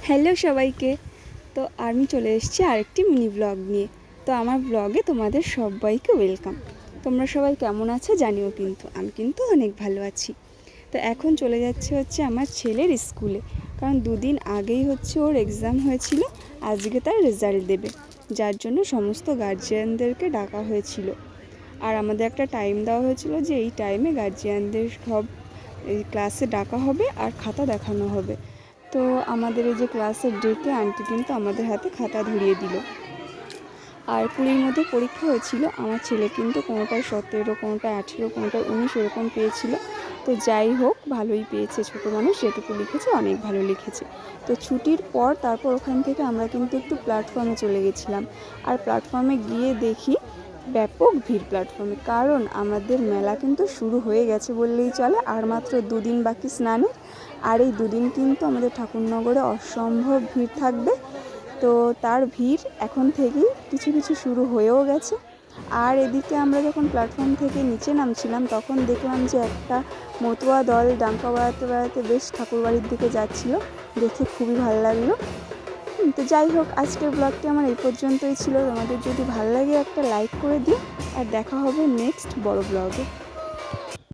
Hello সবাইকে। তো আমি চলে এসেছি আরেকটি মিনি ব্লগ নিয়ে। তো আমার ব্লগে তোমাদের সবাইকে ওয়েলকাম। তোমরা সবাই কেমন আছো জানিও, কিন্তু আমি কিন্তু অনেক ভালো আছি। তো এখন চলে যাচ্ছে আমার ছেলের স্কুলে, কারণ দুদিন আগেই ওর এক্সাম হয়েছিল, আজকে তার রেজাল্ট দেবে, যার জন্য সমস্ত গার্জিয়ানদেরকে ডাকা হয়েছিল। আর আমাদের একটা টাইম দেওয়া হয়েছিল যে এই টাইমে গার্জিয়ানদের সব এই ক্লাসে ডাকা হবে আর খাতা দেখানো হবে। তো আমাদের এই যে ক্লাসের ডেকে আন্টি কিন্তু আমাদের হাতে খাতা ধরিয়ে দিল। আর 20-র মধ্যে পরীক্ষা হয়েছিল, আমার ছেলে কিন্তু কোনোটায় 17, কোনোটায় 18, কোনোটায় 19 এরকম পেয়েছিল। তো যাই হোক, ভালোই পেয়েছে, ছোটো মানুষ যেটুকু লিখেছে অনেক ভালো লিখেছে। তো ছুটির পর তারপর ওখান থেকে আমরা কিন্তু একটু প্ল্যাটফর্মে চলে গেছিলাম। আর প্ল্যাটফর্মে গিয়ে দেখি ব্যাপক ভিড় প্ল্যাটফর্মে, কারণ আমাদের মেলা কিন্তু শুরু হয়ে গেছে বললেই চলে। আর মাত্র 2 দিন বাকি স্নানের, আর এই 2 দিন কিন্তু আমাদের ঠাকুরনগরে অসম্ভব ভিড় থাকবে। তো তার ভিড় এখন থেকেই কিছু কিছু শুরু হয়েও গেছে। আর এদিকে আমরা যখন প্ল্যাটফর্ম থেকে নিচে নামছিলাম তখন দেখলাম যে একটা মতুয়া দল ডাঙ্কা বাড়াতে বাড়াতে বেশ ঠাকুরবাড়ির দিকে যাচ্ছিল, দেখে খুবই ভালো লাগলো। তো যাই হোক, আজকের ব্লগটি আমার এই পর্যন্তই ছিল। তোমাদের যদি ভালো লাগে একটা লাইক করে দিও, আর দেখা হবে নেক্সট বড় ব্লগে।